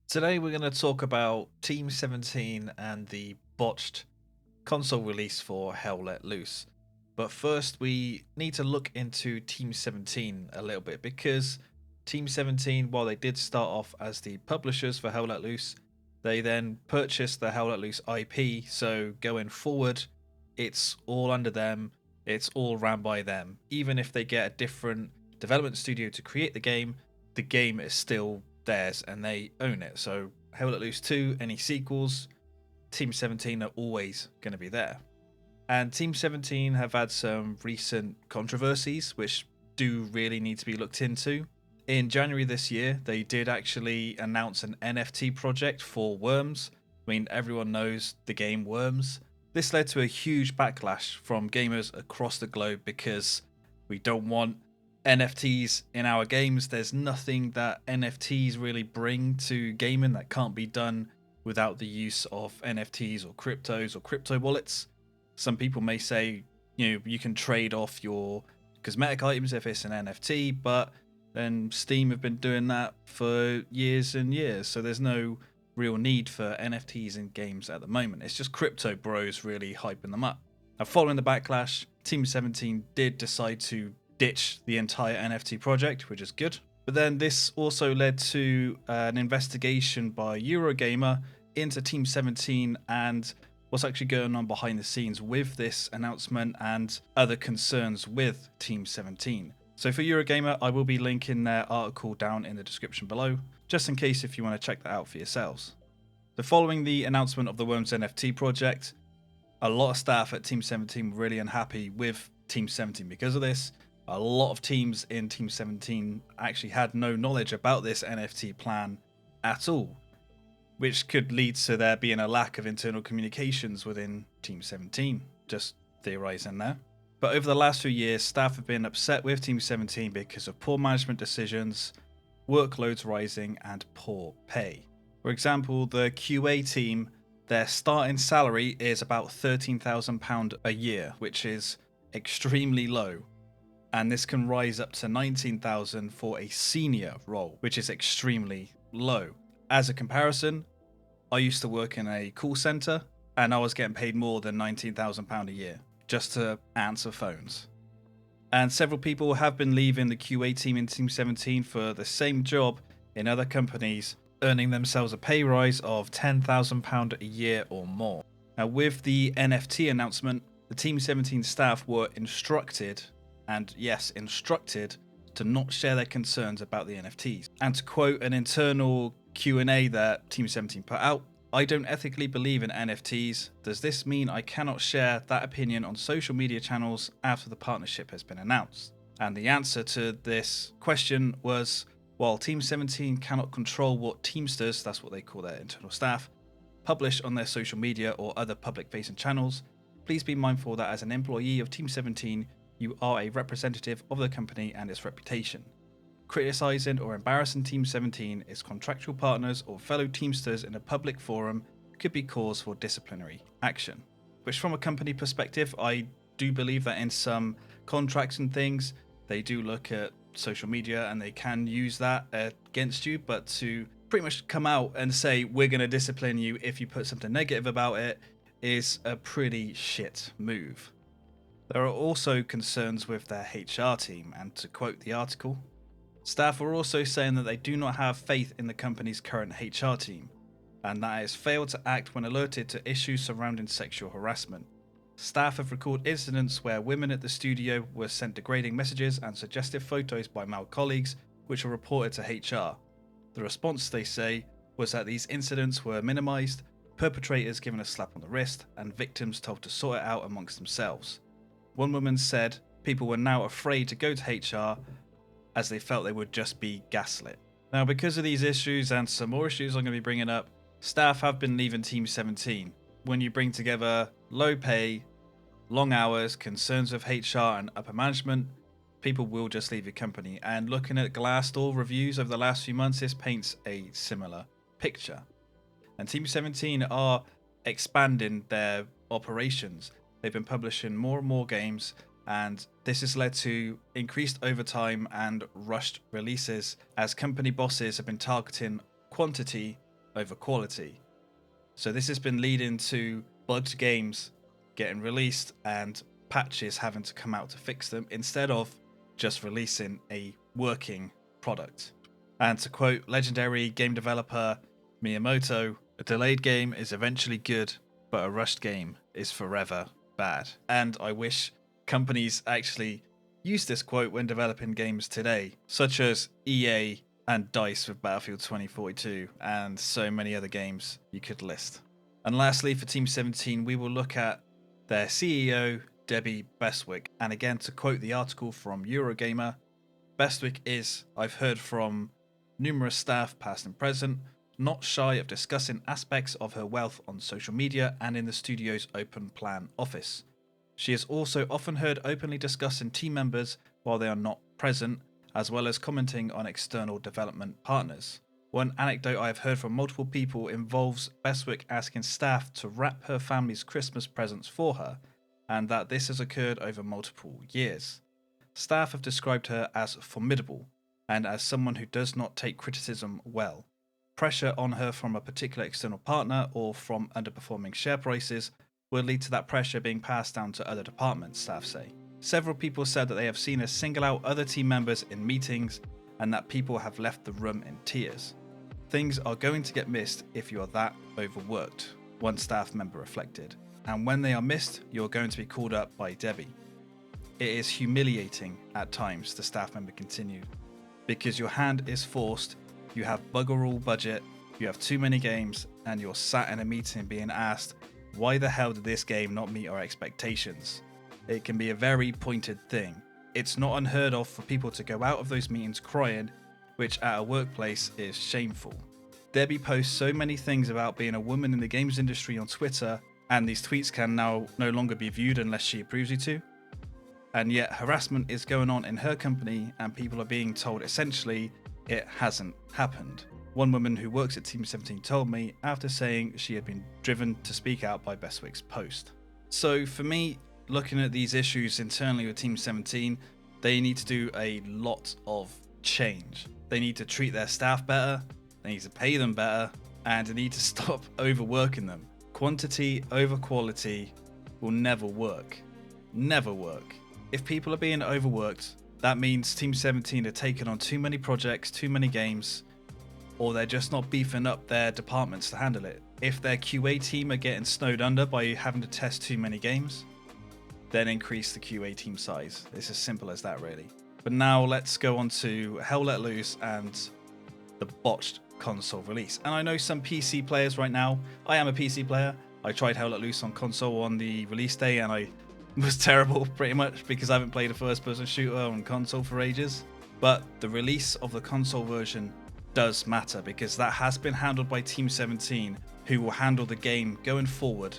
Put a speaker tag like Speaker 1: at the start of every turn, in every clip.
Speaker 1: Today we're going to talk about Team 17 and the botched console release for Hell Let Loose. But first we need to look into Team 17 a little bit because Team 17, while they did start off as the publishers for Hell Let Loose, they then purchased the Hell Let Loose IP, so going forward it's all under them, it's all ran by them. Even if they get a different development studio to create the game is still theirs and they own it. So Hell Let Loose 2, any sequels, Team 17 are always going to be there. And Team 17 have had some recent controversies which do really need to be looked into. In January this year, they did actually announce an NFT project for Worms. I mean, everyone knows the game Worms. This led to a huge backlash from gamers across the globe because we don't want NFTs in our games. There's nothing that NFTs really bring to gaming that can't be done without the use of NFTs or cryptos or crypto wallets. Some people may say, you can trade off your cosmetic items if it's an NFT, but then Steam have been doing that for years and years, so there's no real need for NFTs in games at the moment. It's just crypto bros really hyping them up. Now, following the backlash, Team 17 did decide to ditch the entire NFT project, which is good. But then this also led to an investigation by Eurogamer into Team 17 and what's actually going on behind the scenes with this announcement and other concerns with Team 17. So for Eurogamer, I will be linking their article down in the description below, just in case if you want to check that out for yourselves. So following the announcement of the Worms NFT project, a lot of staff at Team 17 were really unhappy with Team 17 because of this. A lot of teams in Team 17 actually had no knowledge about this NFT plan at all, which could lead to there being a lack of internal communications within Team 17, just theorizing there. But over the last few years, staff have been upset with Team 17 because of poor management decisions, workloads rising, and poor pay. For example, the QA team, their starting salary is about £13,000 a year, which is extremely low. And this can rise up to £19,000 for a senior role, which is extremely low. As a comparison, I used to work in a call center and I was getting paid more than £19,000 a year just to answer phones. And several people have been leaving the QA team in Team 17 for the same job in other companies, earning themselves a pay rise of £10,000 a year or more. Now, with the NFT announcement, the Team 17 staff were instructed, and yes, instructed, to not share their concerns about the NFTs. And to quote an internal Q&A that Team 17 put out, "I don't ethically believe in NFTs. Does this mean I cannot share that opinion on social media channels after the partnership has been announced?" And the answer to this question was, while Team 17 cannot control what Teamsters, that's what they call their internal staff, publish on their social media or other public-facing channels, please be mindful that as an employee of Team 17, you are a representative of the company and its reputation. Criticizing or embarrassing Team 17, its contractual partners, or fellow Teamsters in a public forum could be cause for disciplinary action. Which, from a company perspective, I do believe that in some contracts and things, they do look at social media and they can use that against you, but to pretty much come out and say, we're going to discipline you if you put something negative about it, is a pretty shit move. There are also concerns with their HR team, and to quote the article, staff are also saying that they do not have faith in the company's current HR team, and that it has failed to act when alerted to issues surrounding sexual harassment. Staff have recorded incidents where women at the studio were sent degrading messages and suggestive photos by male colleagues, which were reported to HR. The response, they say, was that these incidents were minimised, perpetrators given a slap on the wrist, and victims told to sort it out amongst themselves. One woman said people were now afraid to go to HR as they felt they would just be gaslit. Now, because of these issues and some more issues I'm going to be bringing up, staff have been leaving Team 17. When you bring together low pay, long hours, concerns with HR and upper management, people will just leave your company. And looking at Glassdoor reviews over the last few months, this paints a similar picture. And Team 17 are expanding their operations. They've been publishing more and more games, and this has led to increased overtime and rushed releases as company bosses have been targeting quantity over quality. So this has been leading to bugged games getting released and patches having to come out to fix them instead of just releasing a working product. And to quote legendary game developer Miyamoto, a delayed game is eventually good, but a rushed game is forever bad. And I wish companies actually use this quote when developing games today, such as EA and DICE with Battlefield 2042 and so many other games you could list. And lastly, for Team 17, we will look at their CEO, Debbie Bestwick. And again, to quote the article from Eurogamer, Bestwick is, I've heard from numerous staff, past and present, not shy of discussing aspects of her wealth on social media and in the studio's open plan office. She is also often heard openly discussing team members while they are not present, as well as commenting on external development partners. One anecdote I have heard from multiple people involves Bestwick asking staff to wrap her family's Christmas presents for her, and that this has occurred over multiple years. Staff have described her as formidable, and as someone who does not take criticism well. Pressure on her from a particular external partner or from underperforming share prices will lead to that pressure being passed down to other departments, staff say. Several people said that they have seen her single out other team members in meetings and that people have left the room in tears. Things are going to get missed if you are that overworked, one staff member reflected. And when they are missed, you're going to be called up by Debbie. It is humiliating at times, the staff member continued, because your hand is forced, you have bugger all budget, you have too many games, and you're sat in a meeting being asked, why the hell did this game not meet our expectations? It can be a very pointed thing. It's not unheard of for people to go out of those meetings crying, which at a workplace is shameful. Debbie posts so many things about being a woman in the games industry on Twitter, and these tweets can now no longer be viewed unless she approves you to. And yet harassment is going on in her company and people are being told essentially it hasn't happened. One woman who works at Team 17 told me after saying she had been driven to speak out by Bestwick's post. So for me, looking at these issues internally with Team 17, they need to do a lot of change. They need to treat their staff better, they need to pay them better, and they need to stop overworking them. Quantity over quality will never work. Never work. If people are being overworked, that means Team 17 are taking on too many projects, too many games, or they're just not beefing up their departments to handle it. If their QA team are getting snowed under by having to test too many games, then increase the QA team size. It's as simple as that, really. But now let's go on to Hell Let Loose and the Botched console release. And I know some PC players right now. I am a PC player. I tried Hell Let Loose on console on the release day and I was terrible pretty much because I haven't played a first-person shooter on console for ages. But the release of the console version does matter because that has been handled by Team 17, who will handle the game going forward,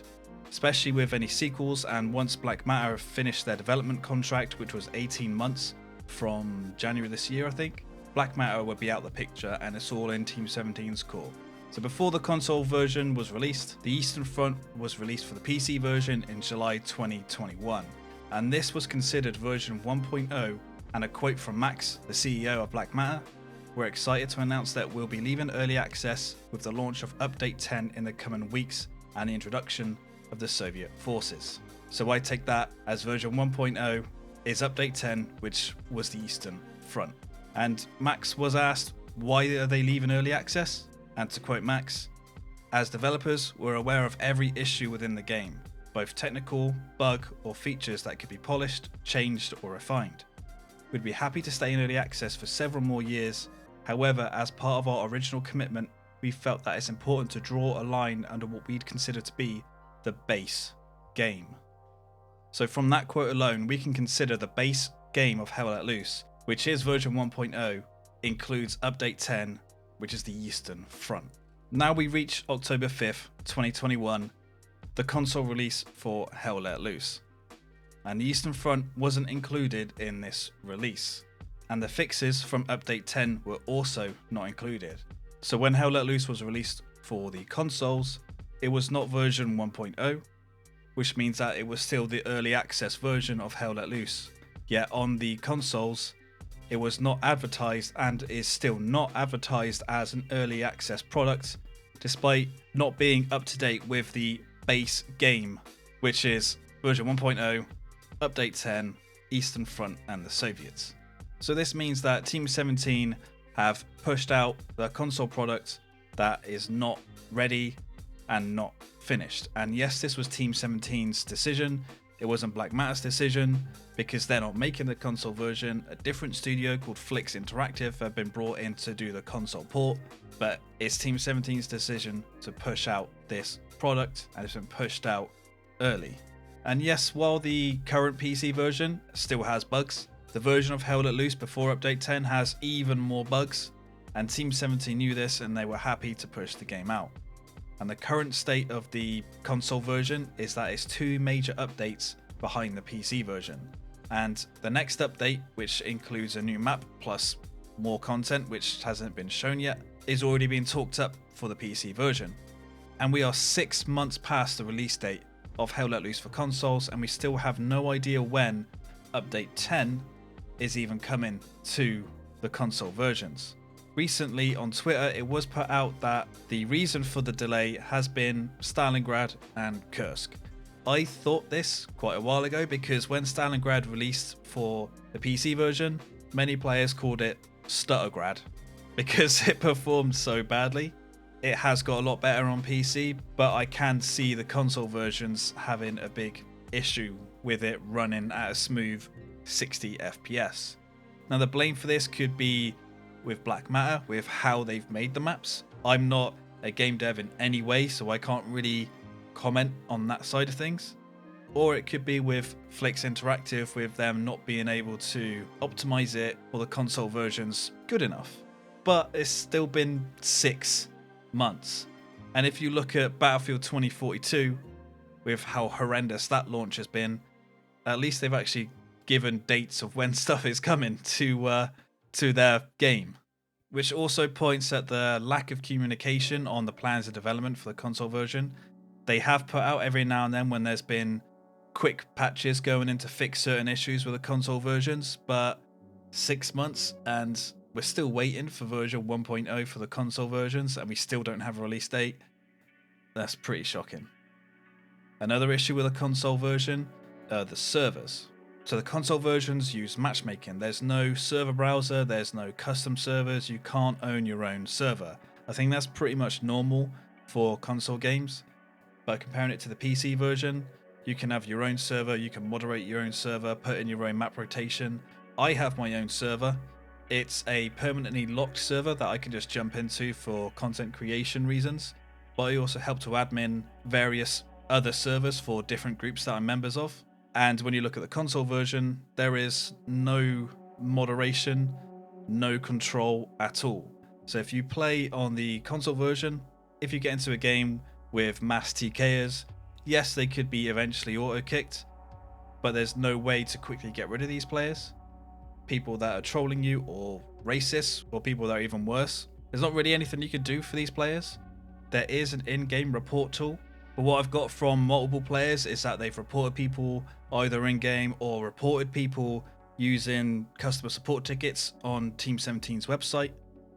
Speaker 1: especially with any sequels. And once Black Matter have finished their development contract, which was 18 months from January this year, I think, Black Matter would be out the picture and it's all in Team 17's core. So before the console version was released, the Eastern Front was released for the PC version in July 2021. And this was considered version 1.0, and a quote from Max, the CEO of Black Matter, "We're excited to announce that we'll be leaving early access with the launch of Update 10 in the coming weeks and the introduction of the Soviet forces." So I take that as version 1.0 is Update 10, which was the Eastern Front. And Max was asked, why are they leaving early access? And to quote Max, "As developers, we're aware of every issue within the game, both technical, bug, or features that could be polished, changed, or refined. We'd be happy to stay in early access for several more years. However, as part of our original commitment, we felt that it's important to draw a line under what we'd consider to be the base game." So from that quote alone, we can consider the base game of Hell Let Loose, which is version 1.0, includes Update 10, which is the Eastern Front. Now we reach October 5th, 2021, the console release for Hell Let Loose. And the Eastern Front wasn't included in this release. And the fixes from Update 10 were also not included. So when Hell Let Loose was released for the consoles, it was not version 1.0, which means that it was still the early access version of Hell Let Loose. Yet on the consoles, it was not advertised and is still not advertised as an early access product, despite not being up to date with the base game, which is version 1.0, update 10, Eastern Front and the Soviets. So this means that Team 17 have pushed out the console product that is not ready and not finished. And yes, this was Team 17's decision. It wasn't Black Matter's decision, because they're not making the console version. A different studio called Flix Interactive have been brought in to do the console port, but it's Team 17's decision to push out this product, and it's been pushed out early. And yes, while the current PC version still has bugs, the version of Hell Let Loose before update 10 has even more bugs, and Team 17 knew this and they were happy to push the game out. And the current state of the console version is that it's 2 major updates behind the PC version. And the next update, which includes a new map plus more content which hasn't been shown yet, is already being talked up for the PC version. And we are 6 months past the release date of Hell Let Loose for consoles, and we still have no idea when update 10 is even coming to the console versions. Recently on Twitter, it was put out that the reason for the delay has been Stalingrad and Kursk. I thought this quite a while ago, because when Stalingrad released for the PC version, many players called it Stuttergrad because it performed so badly. It has got a lot better on PC, but I can see the console versions having a big issue with it running at a smooth 60 FPS. Now the blame for this could be with Black Matter, with how they've made the maps. I'm not a game dev in any way, so I can't really comment on that side of things. Or it could be with Flix Interactive, with them not being able to optimize it or the console versions good enough. But it's still been 6 months. And if you look at Battlefield 2042, with how horrendous that launch has been, at least they've actually given dates of when stuff is coming to their game, which also points at the lack of communication on the plans of development for the console version. They have put out every now and then when there's been quick patches going in to fix certain issues with the console versions, but 6 months and we're still waiting for version 1.0 for the console versions, and we still don't have a release date. That's pretty shocking. Another issue with the console version, the servers. So the console versions use matchmaking. There's no server browser, there's no custom servers, you can't own your own server. I think that's pretty much normal for console games, but comparing it to the PC version, you can have your own server, you can moderate your own server, put in your own map rotation. I have my own server. It's a permanently locked server that I can just jump into for content creation reasons, but I also help to admin various other servers for different groups that I'm members of. And when you look at the console version, there is no moderation, no control at all. So if you play on the console version, if you get into a game with mass TKers, yes, they could be eventually auto-kicked, but there's no way to quickly get rid of these players. People that are trolling you, or racists, or people that are even worse. There's not really anything you can do for these players. There is an in-game report tool, but what I've got from multiple players is that they've reported people either in-game or reported people using customer support tickets on Team 17's website.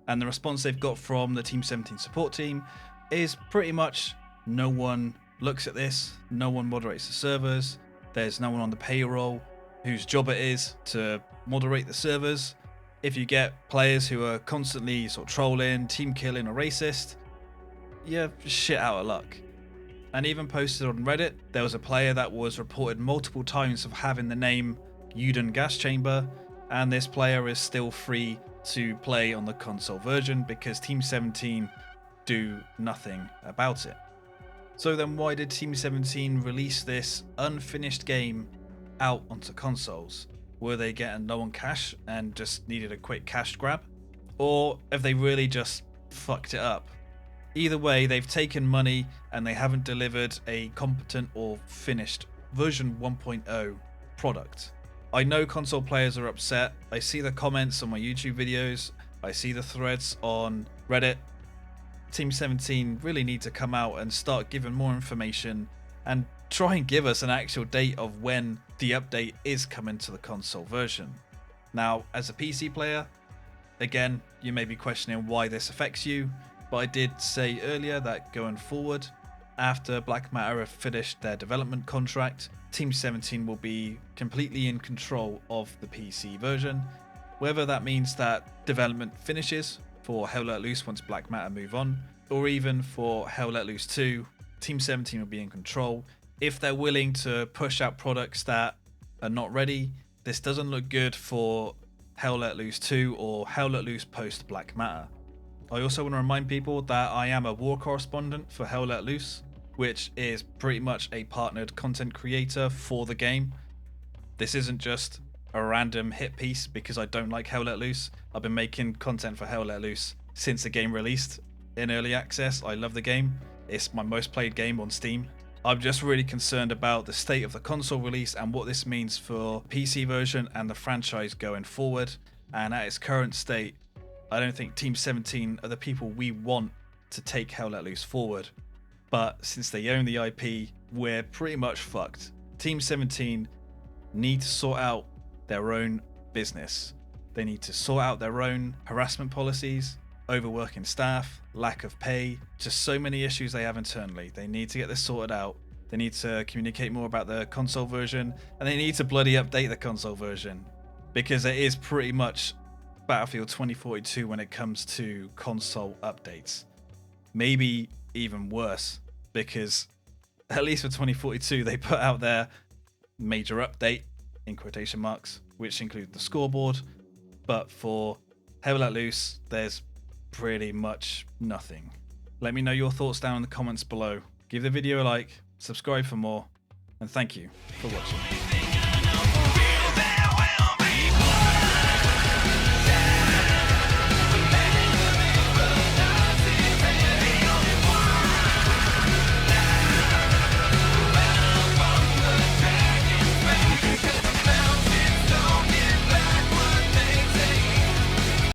Speaker 1: And the response they've got from the Team 17 support team is pretty much no one looks at this, no one moderates the servers, there's no one on the payroll whose job it is to moderate the servers. If you get players who are constantly sort of trolling, team killing, or racist, you're shit out of luck. And even posted on Reddit, there was a player that was reported multiple times of having the name Uden Gas Chamber, and this player is still free to play on the console version because Team 17 do nothing about it. So then why did Team 17 release this unfinished game out onto consoles? Were they getting low on cash and just needed a quick cash grab? Or have they really just fucked it up? Either way, they've taken money and they haven't delivered a competent or finished version 1.0 product. I know console players are upset. I see the comments on my YouTube videos. I see the threads on Reddit. Team 17 really need to come out and start giving more information and try and give us an actual date of when the update is coming to the console version. Now, as a PC player, again, you may be questioning why this affects you. but I did say earlier that going forward, after Black Matter have finished their development contract, Team 17 will be completely in control of the PC version. Whether that means that development finishes for Hell Let Loose once Black Matter move on, or even for Hell Let Loose 2, Team 17 will be in control. If they're willing to push out products that are not ready, this doesn't look good for Hell Let Loose 2 or Hell Let Loose post Black Matter. I also want to remind people that I am a war correspondent for Hell Let Loose, which is pretty much a partnered content creator for the game. This isn't just a random hit piece because I don't like Hell Let Loose. I've been making content for Hell Let Loose since the game released in early access. I love the game. It's my most played game on Steam. I'm just really concerned about the state of the console release and what this means for PC version and the franchise going forward. And at its current state, I don't think Team 17 are the people we want to take Hell Let Loose forward. But since they own the IP, we're pretty much fucked. Team 17 need to sort out their own business. They need to sort out their own harassment policies, overworking staff, lack of pay, just so many issues they have internally. They need to get this sorted out. They need to communicate more about the console version, and they need to bloody update the console version, because it is pretty much Battlefield 2042 when it comes to console updates. Maybe even worse, because at least for 2042 they put out their major update in quotation marks, which include the scoreboard, but for Hell Let Loose there's pretty much nothing. Let me know your thoughts down in the comments below. Give the video a like, subscribe for more, and thank you for watching.